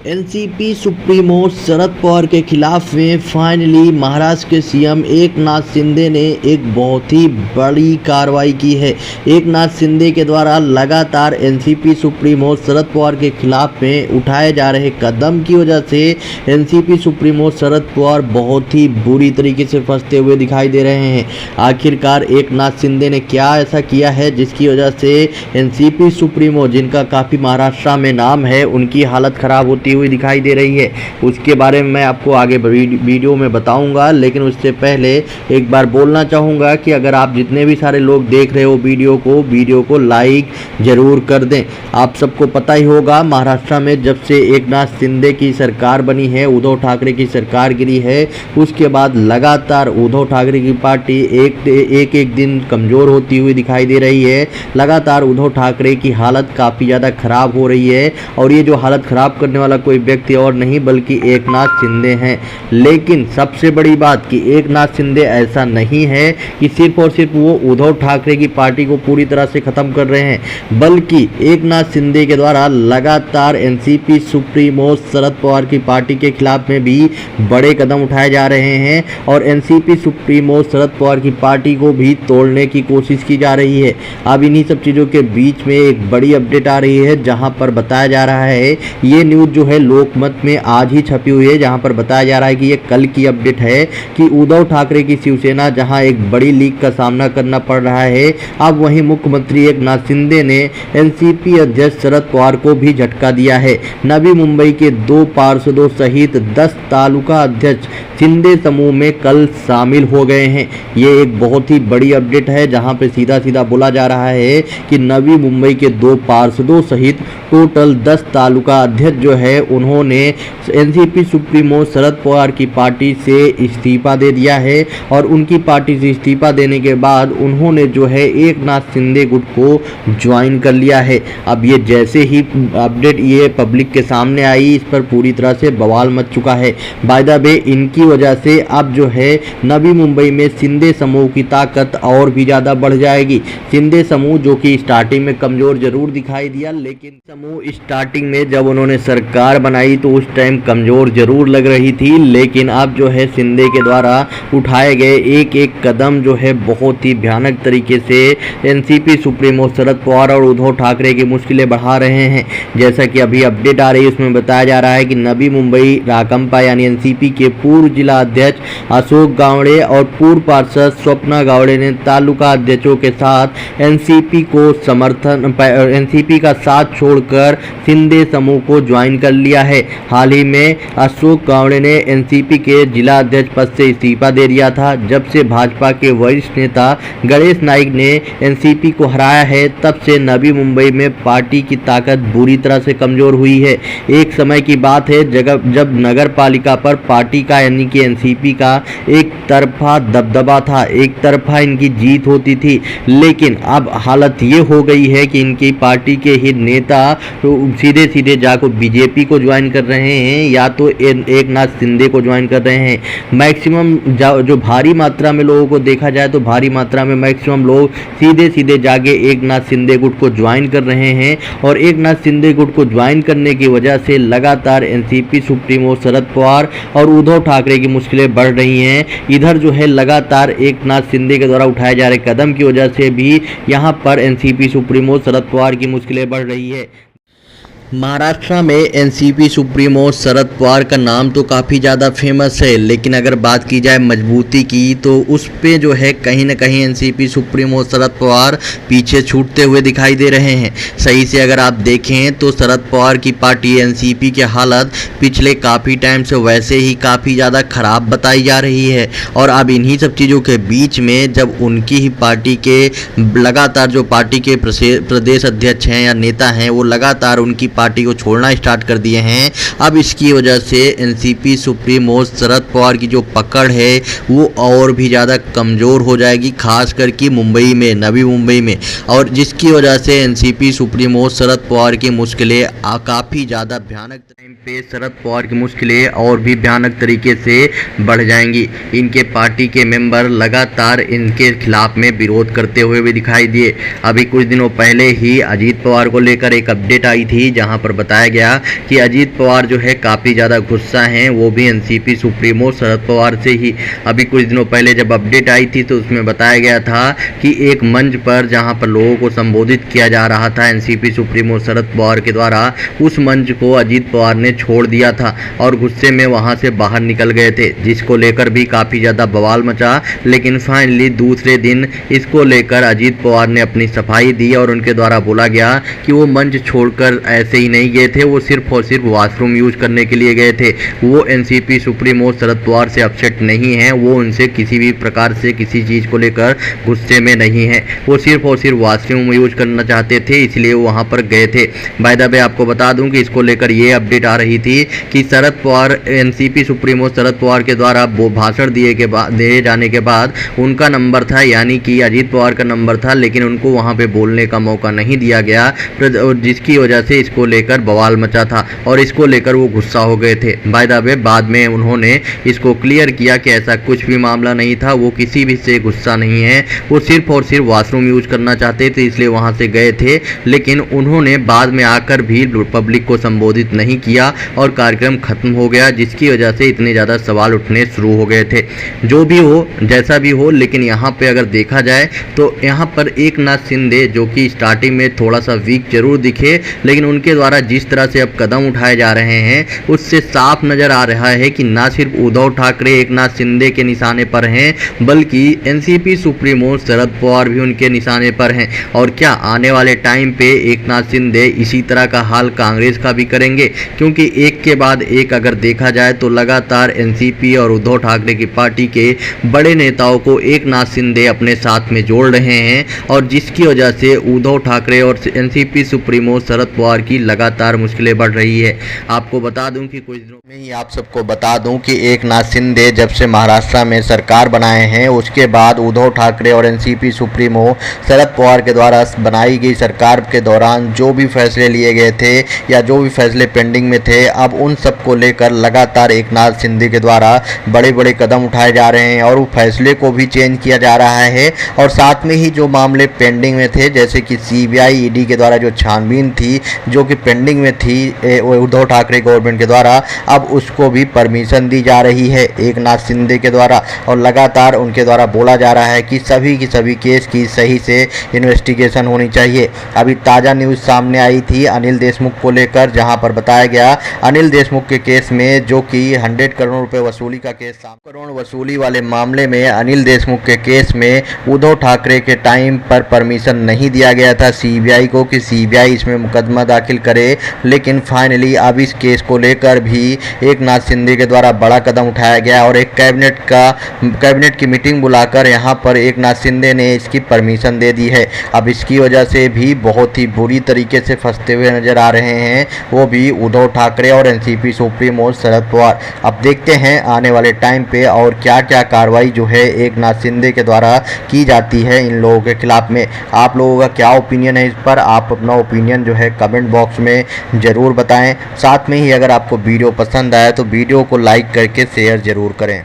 NCP supremo Sharad Pawar के खिलाफ में फाइनली महाराष्ट्र के सीएम एकनाथ शिंदे ने एक बहुत ही बड़ी कार्रवाई की है। एकनाथ शिंदे के द्वारा लगातार एनसीपी सुप्रीमो शरद पवार के खिलाफ में उठाए जा रहे कदम की वजह से एनसीपी सुप्रीमो शरद पवार बहुत ही बुरी तरीके से फंसते हुए दिखाई दे रहे हैं। आखिरकार एकनाथ शिंदे ने क्या ऐसा किया है जिसकी वजह से एनसीपी सुप्रीमो, जिनका काफ़ी महाराष्ट्र में नाम है, उनकी हालत खराब होती हुई दिखाई दे रही है। उसके बारे में मैं आपको आगे वीडियो में बताऊंगा, लेकिन उससे पहले एक बार बोलना चाहूँगा कि अगर आप जितने भी सारे लोग देख रहे हो वीडियो को लाइक ज़रूर कर दें। आप सबको पता ही होगा, महाराष्ट्र में जब से एकनाथ शिंदे की सरकार बनी है, उद्धव ठाकरे की सरकार गिरी है, उसके बाद लगातार उद्धव ठाकरे की पार्टी एक दिन कमज़ोर होती हुई दिखाई दे रही है। लगातार उद्धव ठाकरे की हालत काफ़ी ज़्यादा ख़राब हो रही है और ये जो हालत ख़राब करने वाला कोई व्यक्ति और नहीं बल्कि एकनाथ शिंदे हैं। लेकिन सबसे बड़ी बात कि एकनाथ शिंदे ऐसा नहीं है कि सिर्फ और सिर्फ वो उद्धव ठाकरे की पार्टी को पूरी तरह से ख़त्म कर रहे हैं, बल्कि एकनाथ शिंदे के द्वारा लगातार एनसीपी सुप्रीमो शरद पवार की पार्टी के खिलाफ में भी बड़े कदम उठाए जा रहे हैं और एनसीपी सुप्रीमो शरद पवार की पार्टी को भी तोड़ने की कोशिश की जा रही है। अब इन्हीं सब चीज़ों के बीच में एक बड़ी अपडेट आ रही है, जहां पर बताया जा रहा है, ये न्यूज़ जो है लोकमत में आज ही छपी हुई है, जहां पर बताया जा रहा है कि ये कल की अपडेट है कि उद्धव ठाकरे की शिवसेना जहां एक बड़ी लीक का सामना करना पड़ रहा है, अब वहीं मुख्यमंत्री एकनाथ शिंदे ने एनसीपी अध्यक्ष शरद पवार को भी झटका दिया है। नवी मुंबई के 2 पार्षदों सहित 10 तालुका अध्यक्ष शिंदे समूह में कल शामिल हो गए हैं। ये एक बहुत ही बड़ी अपडेट है, जहां पे सीधा सीधा बोला जा रहा है कि नवी मुंबई के 2 पार्षदों सहित टोटल 10 तालुका अध्यक्ष जो है, उन्होंने एनसीपी सुप्रीमो शरद पवार की पार्टी से इस्तीफा दे दिया है और उनकी पार्टी से इस्तीफा देने के बाद उन्होंने जो है एकनाथ शिंदे गुट को ज्वाइन कर लिया है। अब ये जैसे ही अपडेट ये पब्लिक के सामने आई, इस पर पूरी तरह से बवाल मच चुका है। बाय द वे, इनकी वजह से अब जो है नवी मुंबई में शिंदे समूह की ताकत और भी ज़्यादा बढ़ जाएगी। शिंदे समूह जो कि स्टार्टिंग में कमज़ोर जरूर दिखाई दिया, लेकिन समूह स्टार्टिंग में जब उन्होंने सरकार बनाई तो उस टाइम कमज़ोर जरूर लग रही थी, लेकिन अब जो है शिंदे के द्वारा उठाए गए एक एक कदम जो है बहुत ही भयानक तरीके से एनसीपी सुप्रीमो शरद पवार और उद्धव ठाकरे की मुश्किलें बढ़ा रहे हैं। जैसा कि अभी अपडेट आ रही है, उसमें बताया जा रहा है कि नवी मुंबई राकंपा यानी एनसीपी के पूर्व जिला अध्यक्ष अशोक गावड़े और पूर्व पार्षद स्वप्ना गावड़े ने तालुका अध्यक्षों के साथ एनसीपी का साथ छोड़कर शिंदे समूह को ज्वाइन कर लिया है। हाल ही में अशोक गावड़े ने एनसीपी के जिला अध्यक्ष पद से इस्तीफा दे दिया था। जब से भाजपा के वरिष्ठ नेता गणेश नाइक ने एनसीपी को हराया है, तब से नवी मुंबई में पार्टी की ताकत बुरी तरह से कमजोर हुई है। एक समय की बात है जब नगर पालिका पर पार्टी का यानी कि एनसीपी का एक तरफा दबदबा था, एक तरफा इनकी जीत होती थी, लेकिन अब हालत ये हो गई है कि इनकी पार्टी के ही नेता सीधे सीधे जाकर बीजेपी को ज्वाइन कर रहे हैं या तो एकनाथ शिंदे को ज्वाइन कर रहे हैं। मैक्सिमम जो भारी मात्रा में लोगों को देखा जाए तो भारी मात्रा में मैक्सिमम लोग सीधे सीधे जाके एकनाथ शिंदे गुट को ज्वाइन कर रहे हैं और एकनाथ शिंदे गुट को ज्वाइन करने की वजह से लगातार एनसीपी सुप्रीमो शरद पवार और उद्धव ठाकरे की मुश्किलें बढ़ रही हैं। इधर जो है लगातार एकनाथ शिंदे के द्वारा उठाए जा रहे कदम की वजह से भी यहाँ पर एनसीपी सुप्रीमो शरद पवार की मुश्किलें बढ़ रही है। महाराष्ट्र में एनसीपी सुप्रीमो शरद पवार का नाम तो काफ़ी ज़्यादा फेमस है, लेकिन अगर बात की जाए मजबूती की तो उस पे जो है कहीं ना कहीं एनसीपी सुप्रीमो शरद पवार पीछे छूटते हुए दिखाई दे रहे हैं। सही से अगर आप देखें तो शरद पवार की पार्टी एनसीपी की हालत पिछले काफ़ी टाइम से वैसे ही काफ़ी ज़्यादा ख़राब बताई जा रही है और अब इन्हीं सब चीज़ों के बीच में जब उनकी ही पार्टी के लगातार जो पार्टी के प्रदेश अध्यक्ष हैं या नेता हैं, वो लगातार उनकी पार्टी को छोड़ना स्टार्ट कर दिए हैं। अब इसकी वजह से एनसीपी सुप्रीमो शरद पवार की जो पकड़ है वो और भी ज़्यादा कमज़ोर हो जाएगी, खास करके मुंबई में, नवी मुंबई में, और जिसकी वजह से एनसीपी सुप्रीमो शरद पवार की मुश्किलें काफ़ी ज़्यादा भयानक टाइम पे शरद पवार की मुश्किलें और भी भयानक तरीके से बढ़ जाएंगी। इनके पार्टी के मेंबर लगातार इनके खिलाफ में विरोध करते हुए भी दिखाई दिए। अभी कुछ दिनों पहले ही अजीत पवार को लेकर एक अपडेट आई थी, जहां जहां पर बताया गया कि अजीत पवार जो है काफ़ी ज़्यादा गुस्सा हैं, वो भी एनसीपी सुप्रीमो शरद पवार से ही। अभी कुछ दिनों पहले जब अपडेट आई थी तो उसमें बताया गया था कि एक मंच पर जहां पर लोगों को संबोधित किया जा रहा था एनसीपी सुप्रीमो शरद पवार के द्वारा, उस मंच को अजीत पवार ने छोड़ दिया था और गुस्से में वहां से बाहर निकल गए थे, जिसको लेकर भी काफ़ी ज़्यादा बवाल मचा। लेकिन फाइनली दूसरे दिन इसको लेकर अजीत पवार ने अपनी सफाई दी और उनके द्वारा बोला गया कि वो मंच छोड़कर ऐसे ही नहीं गए थे, वो सिर्फ और सिर्फ वॉशरूम यूज करने के लिए गए थे। वो एनसीपी सुप्रीमो शरद पवार से अपसेट नहीं है, वो उनसे किसी भी प्रकार से किसी चीज़ को लेकर गुस्से में नहीं है, वो सिर्फ और सिर्फ वॉशरूम यूज करना चाहते थे, इसलिए वो वहाँ पर गए थे। बाय द वे आपको बता दूं कि इसको लेकर ये अपडेट आ रही थी कि शरद पवार एनसीपी सुप्रीमो शरद पवार के द्वारा वो भाषण दिए जाने के बाद उनका नंबर था, यानी कि अजीत पवार का नंबर था, लेकिन उनको वहाँ पे बोलने का मौका नहीं दिया गया, जिसकी वजह से इसको लेकर बवाल मचा था और इसको लेकर वो गुस्सा हो गए थे। बाय द वे बाद में उन्होंने इसको क्लियर किया कि ऐसा कुछ भी मामला नहीं था, वो किसी भी से गुस्सा नहीं है, वो सिर्फ और सिर्फ वॉशरूम यूज करना चाहते थे, इसलिए वहाँ से गए थे। लेकिन उन्होंने बाद में आकर भी पब्लिक को संबोधित नहीं किया और कार्यक्रम खत्म हो गया, जिसकी वजह से इतने ज़्यादा सवाल उठने शुरू हो गए थे। जो भी हो, जैसा भी हो, लेकिन यहाँ पे अगर देखा जाए तो यहाँ पर एकनाथ शिंदे जो कि स्टार्टिंग में थोड़ा सा वीक जरूर दिखे, लेकिन उनके द्वारा जिस तरह से अब कदम उठाए जा रहे हैं उससे साफ नज़र आ रहा है कि ना सिर्फ उद्धव ठाकरे एकनाथ शिंदे के निशाने पर हैं, बल्कि एनसीपी सुप्रीमो शरद पवार भी उनके निशाने पर हैं। और क्या आने वाले टाइम पे एकनाथ शिंदे इसी तरह का हाल कांग्रेस का भी करेंगे? क्योंकि एक के बाद एक अगर देखा जाए तो लगातार एनसीपी और उद्धव ठाकरे की पार्टी के बड़े नेताओं को एकनाथ शिंदे अपने साथ में जोड़ रहे हैं और जिसकी वजह से उद्धव ठाकरे और एनसीपी सुप्रीमो शरद पवार की लगातार मुश्किलें बढ़ रही है। आपको बता दूं कि कुछ दिनों में ही आप सबको बता दूं कि एकनाथ शिंदे जब से महाराष्ट्र में सरकार बनाए हैं उसके बाद उद्धव ठाकरे और एनसीपी सुप्रीमो शरद पवार के द्वारा बनाई गई सरकार के दौरान जो भी फैसले लिए गए थे या जो भी फैसले पेंडिंग में थे, अब उन सब को लेकर लगातार एकनाथ शिंदे के द्वारा बड़े बड़े कदम उठाए जा रहे हैं और वो फैसले को भी चेंज किया जा रहा है। और साथ में ही जो मामले पेंडिंग में थे, जैसे कि सीबीआई ईडी के द्वारा जो छानबीन थी जो कि पेंडिंग में थी उद्धव ठाकरे गवर्नमेंट के द्वारा, अब उसको भी परमिशन दी जा रही है एकनाथ शिंदे के द्वारा। और लगातार उनके द्वारा बोला जा रहा है कि सभी की सभी केस की सही से इन्वेस्टिगेशन होनी चाहिए। अभी ताज़ा न्यूज़ सामने आई थी अनिल देशमुख को लेकर, जहां पर बताया गया अनिल देशमुख के केस में जो कि 100 करोड़ रुपए वसूली का केस, 7 करोड़ वसूली वाले मामले में अनिल देशमुख के केस में उद्धव ठाकरे के टाइम पर परमिशन नहीं दिया गया था सीबीआई को कि सीबीआई इसमें मुकदमा दाखिल करे। लेकिन फाइनली अब इस केस को लेकर भी एकनाथ शिंदे के द्वारा बड़ा कदम उठाया गया और एक कैबिनेट की मीटिंग बुलाकर यहाँ पर एकनाथ शिंदे ने इसकी परमिशन दे दी है। अब इसकी वजह से भी बहुत ही बुरी तरीके से फंसते हुए नजर आ रहे हैं वो भी उद्धव ठाकरे और एनसीपी सुप्रीमो शरद पवार। अब देखते हैं आने वाले टाइम पे और क्या क्या कार्रवाई जो है एकनाथ शिंदे के द्वारा की जाती है इन लोगों के खिलाफ में। आप लोगों का क्या ओपिनियन है इस पर? आप अपना ओपिनियन जो है कमेंट बॉक्स में ज़रूर बताएं। साथ में ही अगर आपको वीडियो पसंद आए तो वीडियो को लाइक करके शेयर ज़रूर करें।